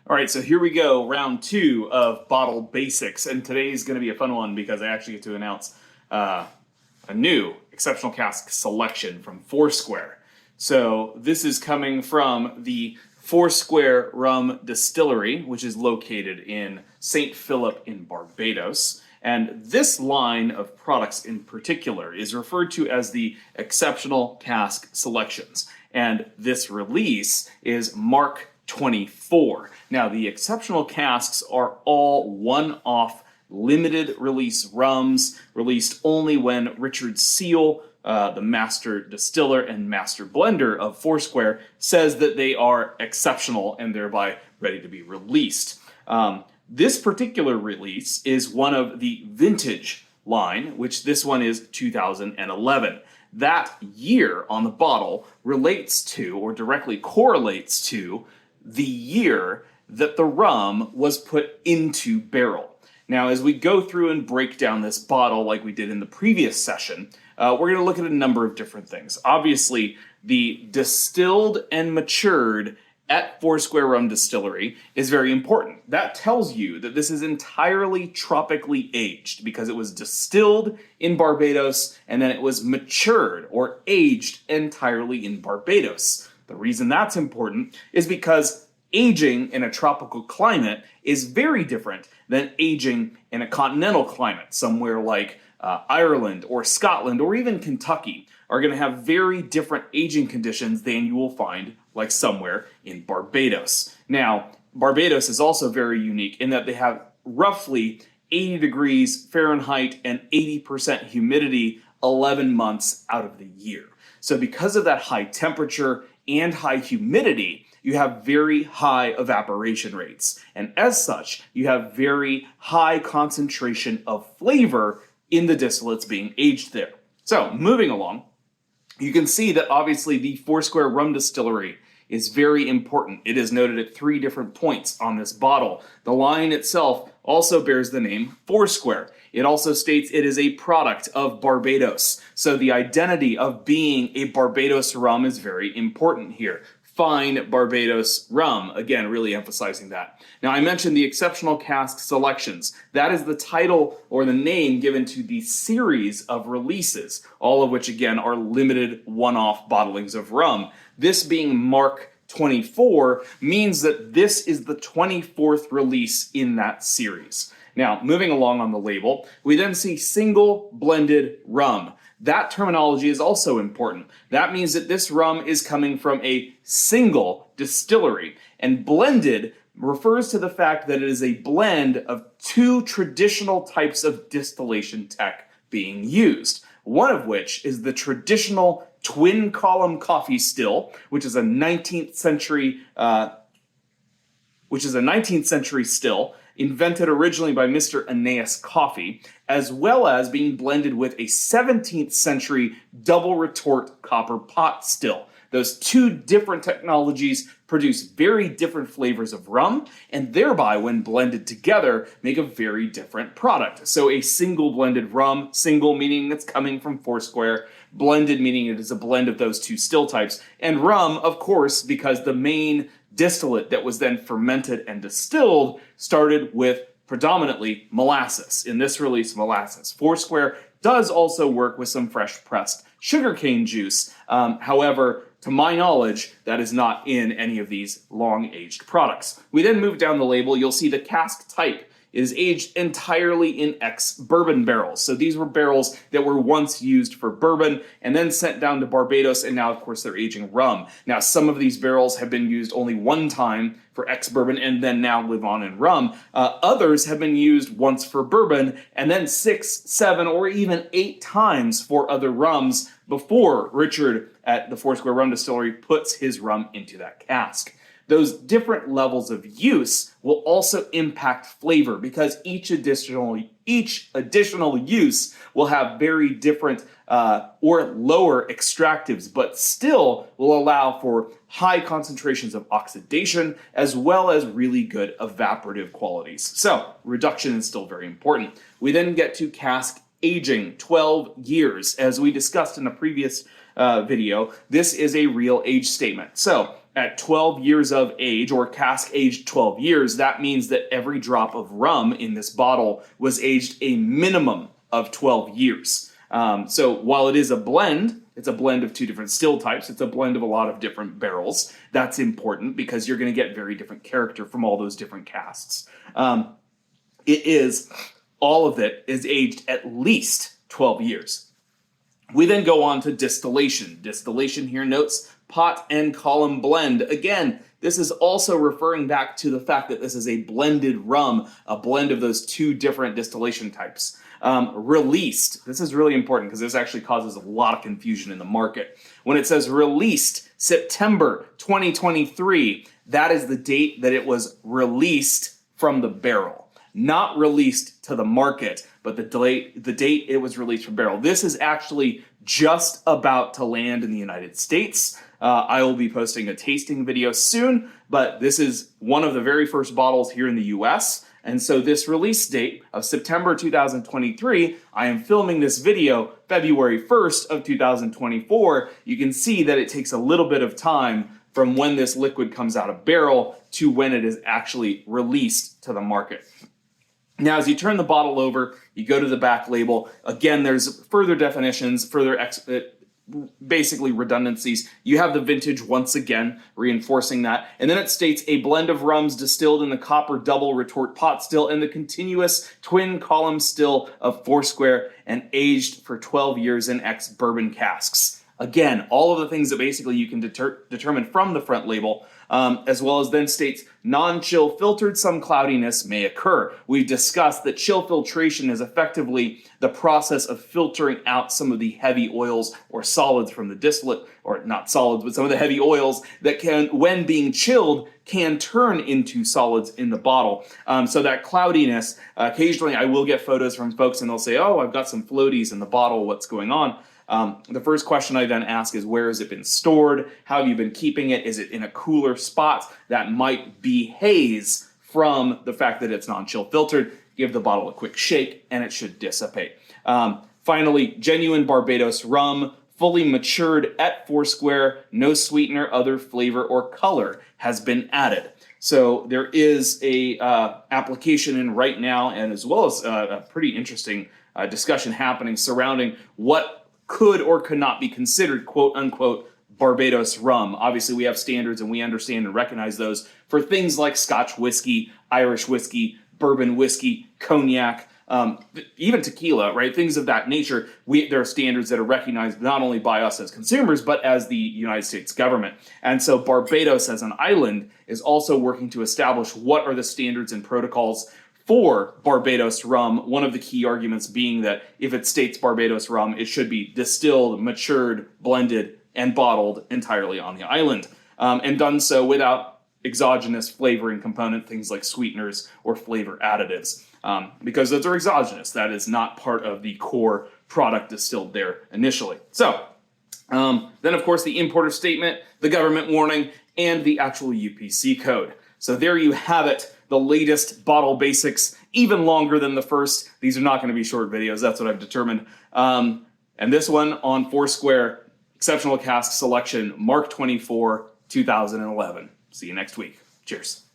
All right, so here we go, round two of bottle basics, and today's going to be a fun one because I actually get to announce a new exceptional cask selection from Foursquare. So this is coming from the Foursquare Rum Distillery, which is located in St. Philip in Barbados. And this line of products in particular is referred to as the Exceptional Cask Selections. And this release is Mark 24. Now, the exceptional casks are all one-off limited release rums, released only when Richard Seal, the master distiller and master blender of Foursquare, says that they are exceptional and thereby ready to be released. This particular release is one of the vintage line, which this one is 2011. That year on the bottle relates to, or directly correlates to, the year that the rum was put into barrel. Now, as we go through and break down this bottle like we did in the previous session, we're going to look at a number of different things. Obviously, the distilled and matured at Foursquare Rum Distillery is very important. That tells you that this is entirely tropically aged because it was distilled in Barbados and then it was matured or aged entirely in Barbados. The reason that's important is because aging in a tropical climate is very different than aging in a continental climate. Somewhere like Ireland or Scotland or even Kentucky are going to have very different aging conditions than you will find like somewhere in Barbados. Now, Barbados is also very unique in that they have roughly 80 degrees Fahrenheit and 80% humidity 11 months out of the year. So because of that high temperature and high humidity, you have very high evaporation rates. And as such, you have very high concentration of flavor in the distillates being aged there. So moving along, you can see that obviously the Foursquare Rum Distillery is very important. It is noted at 3 different points on this bottle. The line itself also bears the name Foursquare. It also states it is a product of Barbados. So the identity of being a Barbados rum is very important here. Fine Barbados rum, again, really emphasizing that. Now, I mentioned the Exceptional Cask Selections. That is the title or the name given to the series of releases, all of which, again, are limited one-off bottlings of rum. This being Mark 24 means that this is the 24th release in that series. Now, moving along on the label, we then see single blended rum. That terminology is also important. That means that this rum is coming from a single distillery, and blended refers to the fact that it is a blend of 2 traditional types of distillation tech being used. One of which is the traditional twin column coffee still, which is a 19th century still, invented originally by Mr. Aeneas Coffee, as well as being blended with a 17th century double retort copper pot still. Those 2 different technologies produce very different flavors of rum, and thereby, when blended together, make a very different product. So a single blended rum, single meaning it's coming from Foursquare, blended meaning it is a blend of those 2 still types, and rum, of course, because the main distillate that was then fermented and distilled started with predominantly molasses. In this release, molasses. Foursquare does also work with some fresh pressed sugarcane juice. However, to my knowledge, that is not in any of these long-aged products. We then move down the label. You'll see the cask type is aged entirely in ex-bourbon barrels. So these were barrels that were once used for bourbon and then sent down to Barbados, and now, of course, they're aging rum. Now, some of these barrels have been used only one time for ex-bourbon and then now live on in rum. Others have been used once for bourbon and then 6, 7, or even 8 times for other rums before Richard at the Foursquare Rum Distillery puts his rum into that cask. Those different levels of use will also impact flavor because each additional use will have very different or lower extractives, but still will allow for high concentrations of oxidation as well as really good evaporative qualities. So reduction is still very important. We then get to cask aging, 12 years. As we discussed in a previous video, this is a real age statement. So at 12 years of age, or cask aged 12 years, that means that every drop of rum in this bottle was aged a minimum of 12 years. So while it is a blend, it's a blend of two different still types. It's a blend of a lot of different barrels. That's important because you're going to get very different character from all those different casks. All of it is aged at least 12 years. We then go on to distillation. Distillation here notes pot and column blend. Again, this is also referring back to the fact that this is a blended rum, a blend of those two different distillation types. Released. This is really important because this actually causes a lot of confusion in the market. When it says released September 2023, that is the date that it was released from the barrel. Not released to the market, but the date it was released from barrel. This is actually just about to land in the United States. I will be posting a tasting video soon, but this is one of the very first bottles here in the US. And so this release date of September 2023, I am filming this video February 1st of 2024. You can see that it takes a little bit of time from when this liquid comes out of barrel to when it is actually released to the market. Now, as you turn the bottle over, you go to the back label. Again, there's further definitions, basically redundancies. You have the vintage once again, reinforcing that. And then it states a blend of rums distilled in the copper double retort pot still and the continuous twin column still of Foursquare and aged for 12 years in ex-bourbon casks. Again, all of the things that basically you can determine from the front label, as well as then states non-chill filtered, some cloudiness may occur. We've discussed that chill filtration is effectively the process of filtering out some of the heavy oils or solids from the distillate, or not solids, but some of the heavy oils that can, when being chilled, can turn into solids in the bottle. So that cloudiness, occasionally I will get photos from folks and they'll say, oh, I've got some floaties in the bottle, what's going on? The first question I then ask is, where has it been stored? How have you been keeping it? Is it in a cooler spot? That might be haze from the fact that it's non-chill filtered. Give the bottle a quick shake and it should dissipate. Finally, genuine Barbados rum, fully matured at Foursquare, no sweetener, other flavor or color has been added. So there is a application in right now, and as well as a pretty interesting discussion happening surrounding what could or could not be considered quote unquote Barbados rum. Obviously we have standards and we understand and recognize those for things like Scotch whiskey, Irish whiskey, bourbon whiskey, cognac, even tequila, right? Things of that nature. There are standards that are recognized not only by us as consumers, but as the United States government. And so Barbados as an island is also working to establish what are the standards and protocols for Barbados rum, one of the key arguments being that if it states Barbados rum, it should be distilled, matured, blended, and bottled entirely on the island, and done so without exogenous flavoring component, things like sweeteners or flavor additives, because those are exogenous. That is not part of the core product distilled there initially. So then, of course, the importer statement, the government warning, and the actual UPC code. So there you have it. The latest bottle basics, even longer than the first. These are not going to be short videos. That's what I've determined. And this one on Foursquare, Exceptional Cask Selection, Mark 24, 2011. See you next week. Cheers.